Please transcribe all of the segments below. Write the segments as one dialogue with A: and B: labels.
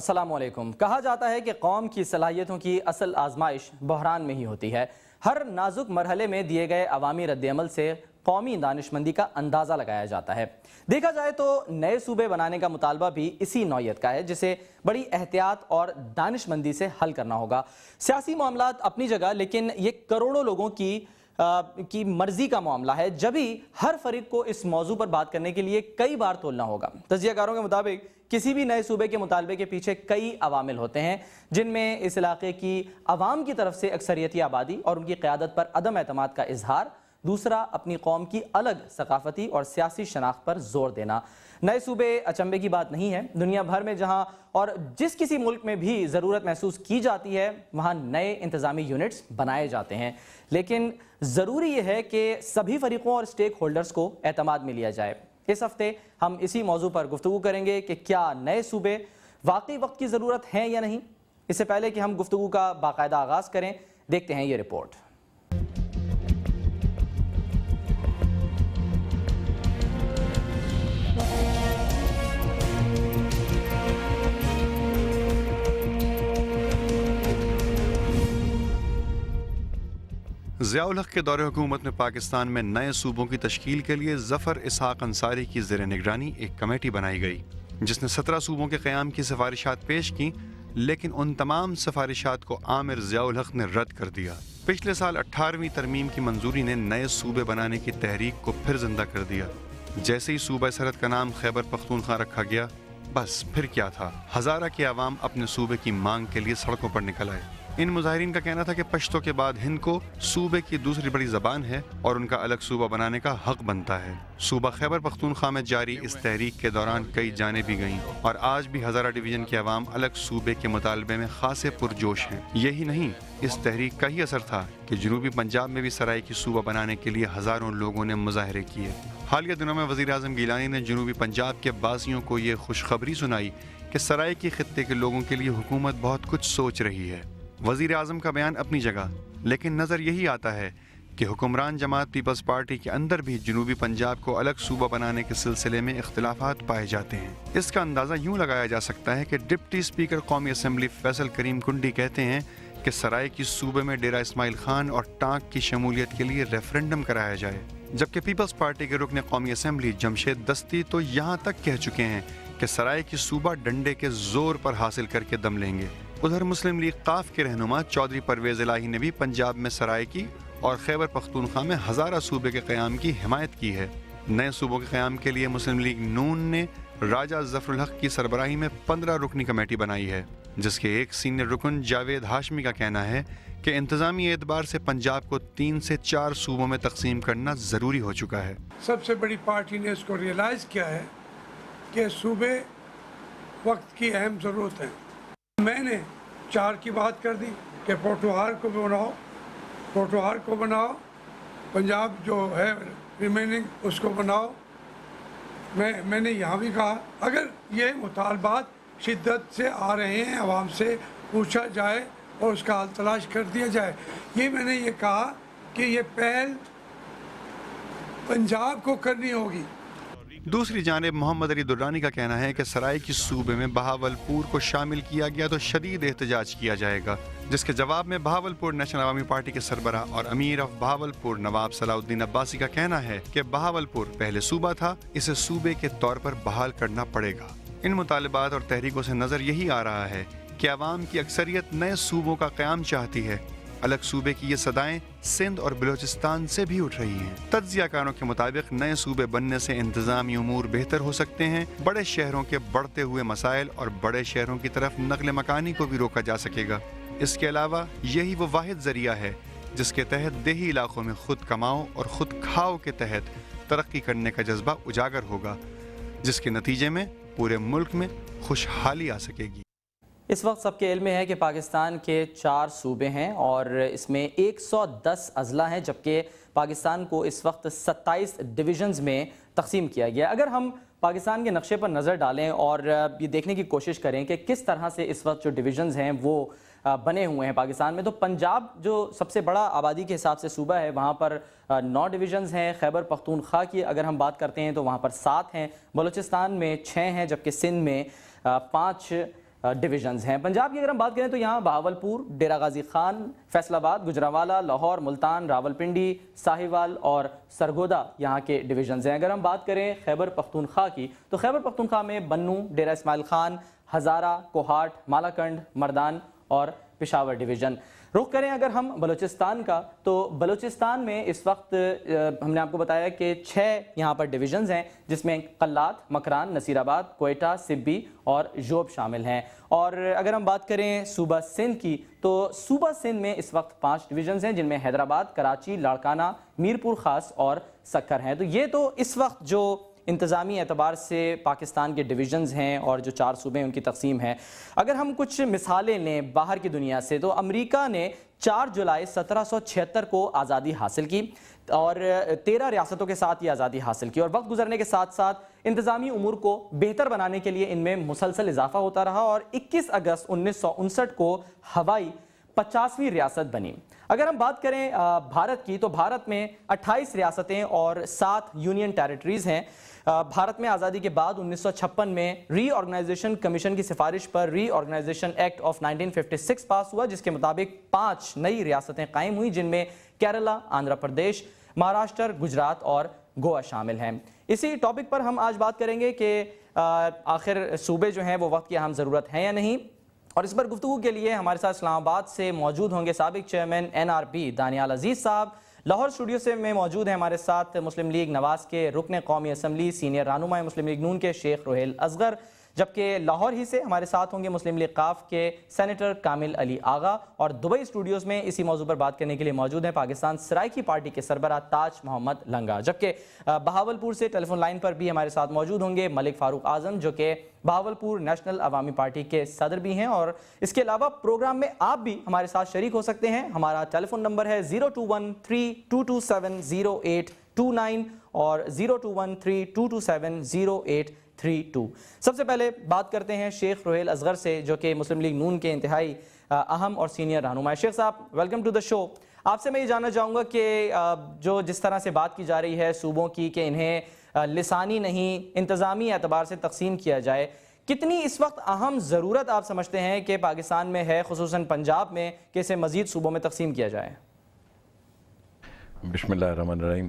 A: السلام علیکم۔ کہا جاتا ہے کہ قوم کی صلاحیتوں کی اصل آزمائش بحران میں ہی ہوتی ہے۔ ہر نازک مرحلے میں دیے گئے عوامی رد عمل سے قومی دانشمندی کا اندازہ لگایا جاتا ہے۔ دیکھا جائے تو نئے صوبے بنانے کا مطالبہ بھی اسی نوعیت کا ہے، جسے بڑی احتیاط اور دانشمندی سے حل کرنا ہوگا۔ سیاسی معاملات اپنی جگہ، لیکن یہ کروڑوں لوگوں کی مرضی کا معاملہ ہے، جبھی ہر فریق کو اس موضوع پر بات کرنے کے لیے کئی بار تولنا ہوگا۔ تجزیہ کاروں کے مطابق کسی بھی نئے صوبے کے مطالبے کے پیچھے کئی عوامل ہوتے ہیں، جن میں اس علاقے کی عوام کی طرف سے اکثریتی آبادی اور ان کی قیادت پر عدم اعتماد کا اظہار، دوسرا اپنی قوم کی الگ ثقافتی اور سیاسی شناخت پر زور دینا۔ نئے صوبے اچنبے کی بات نہیں ہے۔ دنیا بھر میں جہاں اور جس کسی ملک میں بھی ضرورت محسوس کی جاتی ہے، وہاں نئے انتظامی یونٹس بنائے جاتے ہیں، لیکن ضروری یہ ہے کہ سبھی فریقوں اور اسٹیک ہولڈرز کو اعتماد میں لیا جائے۔ اس ہفتے ہم اسی موضوع پر گفتگو کریں گے کہ کیا نئے صوبے واقعی وقت کی ضرورت ہیں یا نہیں۔ اس سے پہلے کہ ہم گفتگو کا باقاعدہ آغاز کریں، دیکھتے ہیں یہ رپورٹ۔
B: ضیاء الحق کے دور حکومت میں پاکستان میں نئے صوبوں کی تشکیل کے لیے ظفر اسحاق انصاری کی زیر نگرانی ایک کمیٹی بنائی گئی، جس نے 17 صوبوں کے قیام کی سفارشات پیش کی، لیکن ان تمام سفارشات کو عامر ضیاء الحق نے رد کر دیا۔ پچھلے سال 18ویں ترمیم کی منظوری نے نئے صوبے بنانے کی تحریک کو پھر زندہ کر دیا۔ جیسے ہی صوبہ سرحد کا نام خیبر پختونخوا رکھا گیا، بس پھر کیا تھا، ہزارہ کے عوام اپنے صوبے کی مانگ کے لیے سڑکوں پر نکل آئے۔ ان مظاہرین کا کہنا تھا کہ پشتو کے بعد ہند کو صوبے کی دوسری بڑی زبان ہے اور ان کا الگ صوبہ بنانے کا حق بنتا ہے۔ صوبہ خیبر پختونخوا میں جاری اس تحریک کے دوران کئی جانیں بھی گئیں اور آج بھی ہزارہ ڈویژن کے عوام الگ صوبے کے مطالبے میں خاصے پرجوش ہیں۔ یہی نہیں، اس تحریک کا ہی اثر تھا کہ جنوبی پنجاب میں بھی سرائیکی صوبہ بنانے کے لیے ہزاروں لوگوں نے مظاہرے کیے۔ حالیہ دنوں میں وزیر اعظم گیلانی نے جنوبی پنجاب کے باسیوں کو یہ خوشخبری سنائی کہ سرائیکی خطے کے لوگوں کے لیے حکومت بہت کچھ سوچ رہی ہے۔ وزیر اعظم کا بیان اپنی جگہ، لیکن نظر یہی آتا ہے کہ حکمران جماعت پیپلز پارٹی کے اندر بھی جنوبی پنجاب کو الگ صوبہ بنانے کے سلسلے میں اختلافات پائے جاتے ہیں۔ اس کا اندازہ یوں لگایا جا سکتا ہے کہ ڈپٹی اسپیکر قومی اسمبلی فیصل کریم کنڈی کہتے ہیں کہ سرائیکی صوبے میں ڈیرہ اسماعیل خان اور ٹانک کی شمولیت کے لیے ریفرنڈم کرایا جائے، جبکہ پیپلز پارٹی کے رکن قومی اسمبلی جمشید دستی تو یہاں تک کہہ چکے ہیں کہ سرائیکی صوبہ ڈنڈے کے زور پر حاصل کر کے دم لیں گے۔ ادھر مسلم لیگ قاف کے رہنما چودھری پرویز الہی نے بھی پنجاب میں سرائیکی اور خیبر پختونخوا میں ہزارہ صوبے کے قیام کی حمایت کی ہے۔ نئے صوبوں کے قیام کے لیے مسلم لیگ نون نے راجہ ظفر الحق کی سربراہی میں 15 رکنی کمیٹی بنائی ہے، جس کے ایک سینئر رکن جاوید ہاشمی کا کہنا ہے کہ انتظامی اعتبار سے پنجاب کو 3 سے 4 صوبوں میں تقسیم کرنا ضروری ہو چکا ہے۔
C: سب سے بڑی پارٹی نے اس کو ریئلائز کیا ہے کہ صوبے وقت کی اہم ضرورت ہے۔ میں نے 4 کی بات کر دی کہ پوٹوہار کو بناؤ، پنجاب جو ہے ریمیننگ اس کو بناؤ۔ میں نے یہاں بھی کہا اگر یہ مطالبات شدت سے آ رہے ہیں، عوام سے پوچھا جائے اور اس کا حل تلاش کر دیا جائے۔ یہ میں نے یہ کہا کہ یہ پہل پنجاب کو کرنی ہوگی۔
B: دوسری جانب محمد علی درانی کا کہنا ہے کہ سرائیکی صوبے میں بہاولپور کو شامل کیا گیا تو شدید احتجاج کیا جائے گا، جس کے جواب میں بہاولپور نیشنل عوامی پارٹی کے سربراہ اور امیر آف بہاولپور نواب صلاح الدین عباسی کا کہنا ہے کہ بہاولپور پہلے صوبہ تھا، اسے صوبے کے طور پر بحال کرنا پڑے گا۔ ان مطالبات اور تحریکوں سے نظر یہی آ رہا ہے کہ عوام کی اکثریت نئے صوبوں کا قیام چاہتی ہے۔ الگ صوبے کی یہ صدائیں سندھ اور بلوچستان سے بھی اٹھ رہی ہیں۔ تجزیہ کاروں کے مطابق نئے صوبے بننے سے انتظامی امور بہتر ہو سکتے ہیں، بڑے شہروں کے بڑھتے ہوئے مسائل اور بڑے شہروں کی طرف نقل مکانی کو بھی روکا جا سکے گا۔ اس کے علاوہ یہی وہ واحد ذریعہ ہے جس کے تحت دیہی علاقوں میں خود کماؤ اور خود کھاؤ کے تحت ترقی کرنے کا جذبہ اجاگر ہوگا، جس کے نتیجے میں پورے ملک میں خوشحالی آ سکے گی۔
A: اس وقت سب کے علم میں ہے کہ پاکستان کے 4 صوبے ہیں اور اس میں 110 اضلاع ہیں، جبکہ پاکستان کو اس وقت 27 ڈویژنز میں تقسیم کیا گیا۔ اگر ہم پاکستان کے نقشے پر نظر ڈالیں اور یہ دیکھنے کی کوشش کریں کہ کس طرح سے اس وقت جو ڈویژنز ہیں وہ بنے ہوئے ہیں پاکستان میں، تو پنجاب جو سب سے بڑا آبادی کے حساب سے صوبہ ہے، وہاں پر 9 ڈویژنز ہیں۔ خیبر پختونخوا کی اگر ہم بات کرتے ہیں تو وہاں پر 7 ہیں، بلوچستان میں 6 ہیں، جبکہ سندھ میں 5 ڈویژنز ہیں۔ پنجاب کی اگر ہم بات کریں تو یہاں بہاولپور، ڈیرہ غازی خان، فیصل آباد، گجرانوالہ، لاہور، ملتان، راولپنڈی، ساہیوال اور سرگودا یہاں کے ڈویژنز ہیں۔ اگر ہم بات کریں خیبر پختونخوا کی تو خیبر پختونخوا میں بنوں، ڈیرہ اسماعیل خان، ہزارہ، کوہاٹ، مالاکنڈ، مردان اور پشاور ڈویژن۔ رخ کریں اگر ہم بلوچستان کا تو بلوچستان میں اس وقت ہم نے آپ کو بتایا کہ 6 یہاں پر ڈویژنز ہیں، جس میں قلات، مکران، نصیر آباد، کوئٹہ، سبی اور جوب شامل ہیں۔ اور اگر ہم بات کریں صوبہ سندھ کی تو صوبہ سندھ میں اس وقت 5 ڈویژنز ہیں، جن میں حیدرآباد، کراچی، لاڑکانہ، میرپور خاص اور سکر ہیں۔ تو یہ تو اس وقت جو انتظامی اعتبار سے پاکستان کے ڈویژنز ہیں اور جو 4 صوبے ہیں ان کی تقسیم ہے۔ اگر ہم کچھ مثالیں لیں باہر کی دنیا سے تو امریکہ نے 4 جولائی 1776 کو آزادی حاصل کی اور 13 ریاستوں کے ساتھ یہ آزادی حاصل کی، اور وقت گزرنے کے ساتھ ساتھ انتظامی امور کو بہتر بنانے کے لیے ان میں مسلسل اضافہ ہوتا رہا اور 21 اگست 1959 کو ہوائی 50ویں ریاست بنی۔ اگر ہم بات کریں بھارت کی تو بھارت میں 28 ریاستیں اور 7 یونین ٹیریٹریز ہیں۔ بھارت میں آزادی کے بعد 1956 میں ری آرگنائزیشن کمیشن کی سفارش پر ری آرگنائزیشن ایکٹ آف 1956 پاس ہوا، جس کے مطابق 5 نئی ریاستیں قائم ہوئیں، جن میں کیرلا، آندھرا پردیش، مہاراشٹر، گجرات اور گوا شامل ہیں۔ اسی ٹاپک پر ہم آج بات کریں گے کہ آخر صوبے جو ہیں وہ وقت کی اہم ضرورت ہیں یا نہیں، اور اس پر گفتگو کے لیے ہمارے ساتھ اسلام آباد سے موجود ہوں گے سابق چیئرمین NRP دانیال عزیز صاحب۔ لاہور اسٹوڈیو سے میں موجود ہیں ہمارے ساتھ مسلم لیگ نواز کے رکن قومی اسمبلی سینئر رہنما مسلم لیگ نون کے شیخ روہیل اصغر، جبکہ لاہور ہی سے ہمارے ساتھ ہوں گے مسلم لیگ قاف کے سینیٹر کامل علی آغا، اور دبئی اسٹوڈیوز میں اسی موضوع پر بات کرنے کے لیے موجود ہیں پاکستان سرائیکی پارٹی کے سربراہ تاج محمد لنگا، جبکہ بہاولپور سے ٹیلی فون لائن پر بھی ہمارے ساتھ موجود ہوں گے ملک فاروق اعظم، جو کہ بہاولپور نیشنل عوامی پارٹی کے صدر بھی ہیں۔ اور اس کے علاوہ پروگرام میں آپ بھی ہمارے ساتھ شریک ہو سکتے ہیں۔ ہمارا ٹیلی فون نمبر ہے 02132270829 اور 02132270832۔ سب سے پہلے بات کرتے ہیں شیخ روہیل اصغر سے، جو کہ مسلم لیگ نون کے انتہائی اہم اور سینئر رہنما ہے۔ شیخ صاحب ویلکم ٹو دا شو۔ آپ سے میں یہ جاننا چاہوں گا کہ جو جس طرح سے بات کی جا رہی ہے صوبوں کی کہ انہیں لسانی نہیں انتظامی اعتبار سے تقسیم کیا جائے، کتنی اس وقت اہم ضرورت آپ سمجھتے ہیں کہ پاکستان میں ہے، خصوصاً پنجاب میں، کہ اسے مزید صوبوں میں تقسیم کیا جائے؟
D: بسم اللہ الرحمن الرحیم۔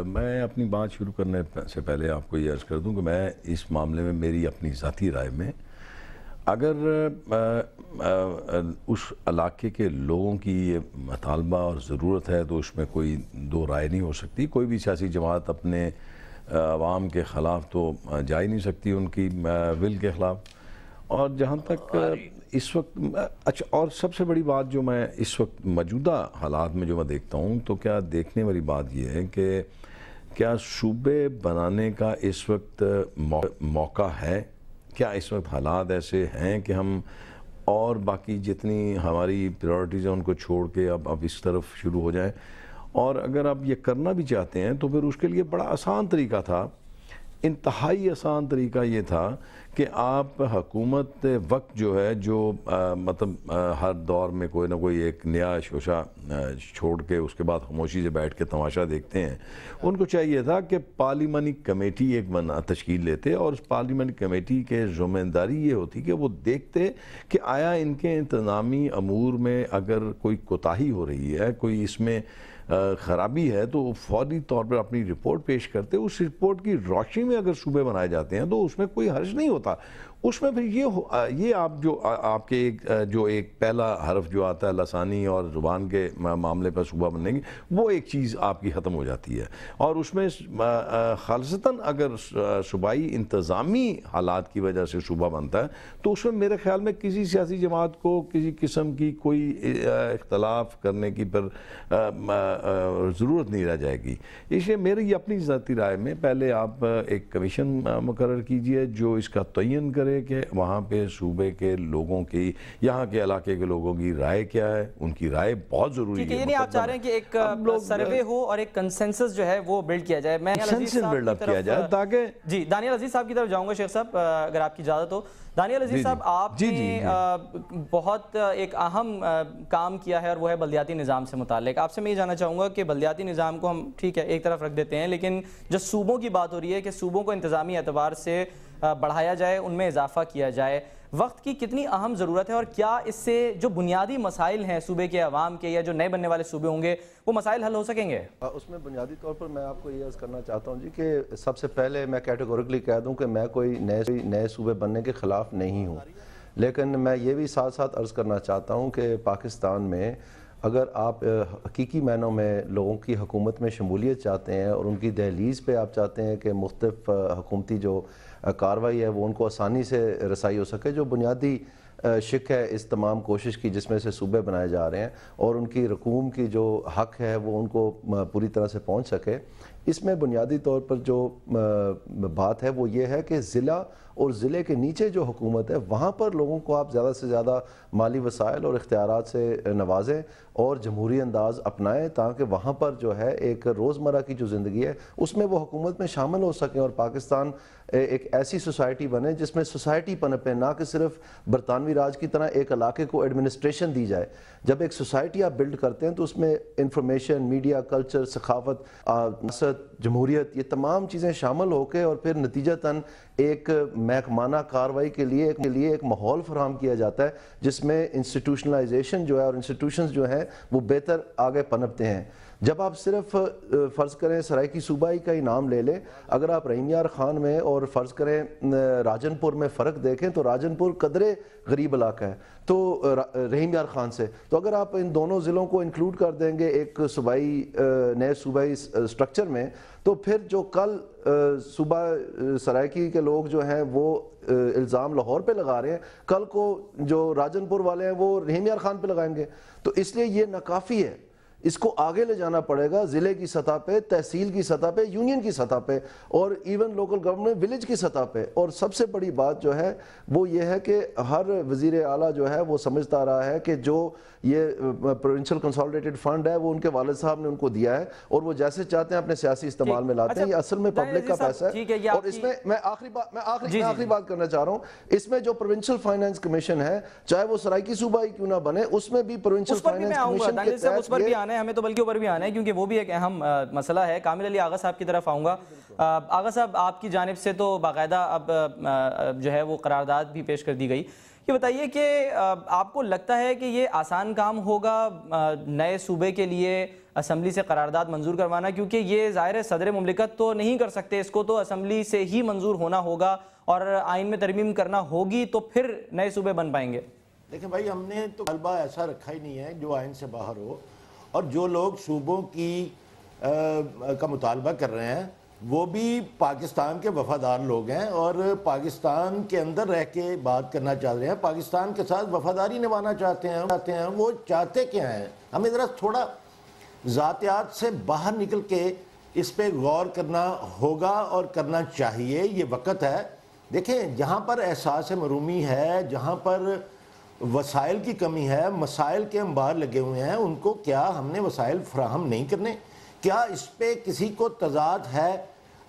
D: میں اپنی بات شروع کرنے سے پہلے آپ کو یہ عرض کر دوں کہ میں اس معاملے میں میری اپنی ذاتی رائے میں، اگر اس علاقے کے لوگوں کی یہ مطالبہ اور ضرورت ہے تو اس میں کوئی دو رائے نہیں ہو سکتی۔ کوئی بھی سیاسی جماعت اپنے عوام کے خلاف تو جا ہی نہیں سکتی، ان کی ول کے خلاف۔ اور جہاں تک اس وقت اچھا، اور سب سے بڑی بات جو میں اس وقت موجودہ حالات میں جو میں دیکھتا ہوں تو کیا دیکھنے والی بات یہ ہے کہ کیا صوبے بنانے کا اس وقت موقع ہے؟ کیا اس وقت حالات ایسے ہیں کہ ہم اور باقی جتنی ہماری پریورٹیز ہیں ان کو چھوڑ کے اب اس طرف شروع ہو جائیں؟ اور اگر آپ یہ کرنا بھی چاہتے ہیں تو پھر اس کے لیے بڑا آسان طریقہ تھا، انتہائی آسان طریقہ یہ تھا کہ آپ حکومت وقت جو ہے، جو مطلب ہر دور میں کوئی نہ کوئی ایک نیا شوشہ چھوڑ کے اس کے بعد خاموشی سے بیٹھ کے تماشا دیکھتے ہیں، ان کو چاہیے تھا کہ پارلیمانی کمیٹی ایک تشکیل لیتے، اور اس پارلیمانی کمیٹی کے ذمہ داری یہ ہوتی کہ وہ دیکھتے کہ آیا ان کے انتظامی امور میں اگر کوئی کوتاہی ہو رہی ہے، کوئی اس میں خرابی ہے، تو فوری طور پر اپنی رپورٹ پیش کرتے۔ اس رپورٹ کی روشنی میں اگر صوبے بنائے جاتے ہیں تو اس میں کوئی حرج نہیں ہوتا۔ اس میں پھر یہ آپ کے جو ایک پہلا حرف جو آتا ہے لسانی اور زبان کے معاملے پر صوبہ بننے کی، وہ ایک چیز آپ کی ختم ہو جاتی ہے۔ اور اس میں خالصتاً اگر صوبائی انتظامی حالات کی وجہ سے صوبہ بنتا ہے تو اس میں میرے خیال میں کسی سیاسی جماعت کو کسی قسم کی کوئی اختلاف کرنے کی پر ضرورت نہیں رہ جائے گی۔ اس لیے میری اپنی ذاتی رائے میں پہلے آپ ایک کمیشن مقرر کیجئے جو اس کا تعین کرے کہ وہاں پہ صوبے کے لوگوں کی، یہاں کے علاقے کے لوگوں کی رائے کیا ہے۔ ان کی رائے بہت ضروری ہے۔
A: یعنی آپ چاہ رہے ہیں کہ ایک سروے ہو اور ایک کنسنسس جو ہے وہ بلڈ کیا جائے۔ میں
D: بلڈ اپ کیا جائے تاکہ
A: جی دانیال عزیز صاحب کی طرف جاؤں گا شیخ صاحب اگر آپ کی اجازت ہو۔ دانیال عزیز صاحب، آپ نے بہت ایک اہم کام کیا ہے اور وہ ہے بلدیاتی نظام سے متعلق۔ آپ سے میں یہ جاننا چاہوں گا کہ بلدیاتی نظام کو ہم ٹھیک ہے ایک طرف رکھ دیتے ہیں، لیکن جو صوبوں کی بات ہو رہی ہے کہ صوبوں کو انتظامی اعتبار سے بڑھایا جائے, ان میں اضافہ کیا جائے. وقت کی کتنی اہم ضرورت ہے, اور کیا اس سے جو بنیادی مسائل ہیں صوبے کے عوام کے یا جو نئے بننے والے صوبے ہوں گے وہ مسائل حل ہو سکیں گے؟
E: اس میں بنیادی طور پر میں آپ کو یہ عرض کرنا چاہتا ہوں جی کہ سب سے پہلے میں کیٹیگوریکلی کہہ دوں کہ میں کوئی نئے صوبے بننے کے خلاف نہیں ہوں, لیکن میں یہ بھی ساتھ ساتھ عرض کرنا چاہتا ہوں کہ پاکستان میں اگر آپ حقیقی معنوں میں لوگوں کی حکومت میں شمولیت چاہتے ہیں اور ان کی دہلیز پہ آپ چاہتے ہیں کہ مختلف حکومتی جو کارروائی ہے وہ ان کو آسانی سے رسائی ہو سکے, جو بنیادی شک ہے اس تمام کوشش کی جس میں سے صوبے بنائے جا رہے ہیں اور ان کی رقوم کی جو حق ہے وہ ان کو پوری طرح سے پہنچ سکے, اس میں بنیادی طور پر جو بات ہے وہ یہ ہے کہ ضلع اور ضلع کے نیچے جو حکومت ہے وہاں پر لوگوں کو آپ زیادہ سے زیادہ مالی وسائل اور اختیارات سے نوازیں اور جمہوری انداز اپنائیں تاکہ وہاں پر جو ہے ایک روزمرہ کی جو زندگی ہے اس میں وہ حکومت میں شامل ہو سکیں اور پاکستان ایک ایسی سوسائٹی بنے جس میں سوسائٹی پنپے, نہ کہ صرف برطانوی راج کی طرح ایک علاقے کو ایڈمنسٹریشن دی جائے. جب ایک سوسائٹی آپ بلڈ کرتے ہیں تو اس میں انفارمیشن, میڈیا, کلچر, ثقافت, سیاست, جمہوریت, یہ تمام چیزیں شامل ہو کے اور پھر نتیجتاً ایک محکمانہ کارروائی کے لیے ایک ماحول فراہم کیا جاتا ہے جس میں انسٹیٹیوشنلائزیشن جو ہے اور انسٹیٹیوشنز جو ہیں وہ بہتر آگے پنپتے ہیں. جب آپ صرف فرض کریں سرائیکی صوبائی کا ہی نام لے لیں, اگر آپ رحیم یار خان میں اور فرض کریں راجن پور میں فرق دیکھیں تو راجن پور قدرے غریب علاقہ ہے تو رحیم یار خان سے, تو اگر آپ ان دونوں ضلعوں کو انکلوڈ کر دیں گے ایک نئے صوبائی سٹرکچر میں, تو پھر جو کل صوبہ سرائیکی کے لوگ جو ہیں وہ الزام لاہور پہ لگا رہے ہیں, کل کو جو راجن پور والے ہیں وہ رحیم یار خان پہ لگائیں گے. تو اس لیے یہ ناکافی ہے, اس کو آگے لے جانا پڑے گا ضلع کی سطح پہ, تحصیل کی سطح پہ, یونین کی سطح پہ اور ایون لوکل گورنمنٹ ولیج کی سطح پہ. اور سب سے بڑی بات جو ہے وہ یہ ہے کہ ہر وزیر اعلیٰ جو ہے وہ سمجھتا رہا ہے کہ جو یہ پروونشل کنسالیڈیٹڈ فنڈ ہے وہ ان کے والد صاحب نے ان کو دیا ہے اور وہ جیسے چاہتے ہیں اپنے سیاسی استعمال میں لاتے ہیں. یہ اصل میں پبلک کا پیسہ ہے. اور اس میں میں آخری بات کرنا چاہ رہا ہوں, اس میں جو پروونشل فائنانس کمیشن ہے چاہے وہ سرائیکی صوبہ ہی کیوں نہ بنے, اس میں بھی پروونشل فائنانس کمیشن کے تحت
A: ہمیں تو بلکہ اوپر بھی آنا ہے کیونکہ وہ بھی ایک اہم مسئلہ ہے. کامل علی آغا صاحب کی طرف آؤں گا. آغا صاحب, آپ کی جانب سے تو باقاعدہ اب جو ہے وہ قرارداد بھی پیش کر دی گئی. یہ بتائیے کہ آپ کو لگتا ہے کہ یہ آسان کام ہوگا نئے صوبے کے لیے اسمبلی سے قرارداد منظور کروانا, کیونکہ یہ ظاہر صدر مملکت تو نہیں کر سکتے, اس کو تو اسمبلی سے ہی منظور ہونا ہوگا اور آئین میں ترمیم کرنا ہوگی تو پھر نئے صوبے بن پائیں گے؟
F: دیکھیں بھائی, ہم نے تو طالبہ ایسا رکھا ہی نہیں ہے جو آئین سے باہر ہو, اور جو لوگ صوبوں کی کا مطالبہ کر رہے ہیں وہ بھی پاکستان کے وفادار لوگ ہیں اور پاکستان کے اندر رہ کے بات کرنا چاہ رہے ہیں, پاکستان کے ساتھ وفاداری نبھانا چاہتے ہیں. وہ چاہتے کیا ہیں؟ ہمیں ذرا تھوڑا ذاتیات سے باہر نکل کے اس پہ غور کرنا ہوگا اور کرنا چاہیے. یہ وقت ہے. دیکھیں, جہاں پر احساس محرومی ہے, جہاں پر وسائل کی کمی ہے, مسائل کے انبار لگے ہوئے ہیں, ان کو کیا ہم نے وسائل فراہم نہیں کرنے؟ کیا اس پہ کسی کو تضاد ہے؟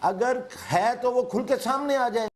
F: اگر ہے تو وہ کھل کے سامنے آ جائے.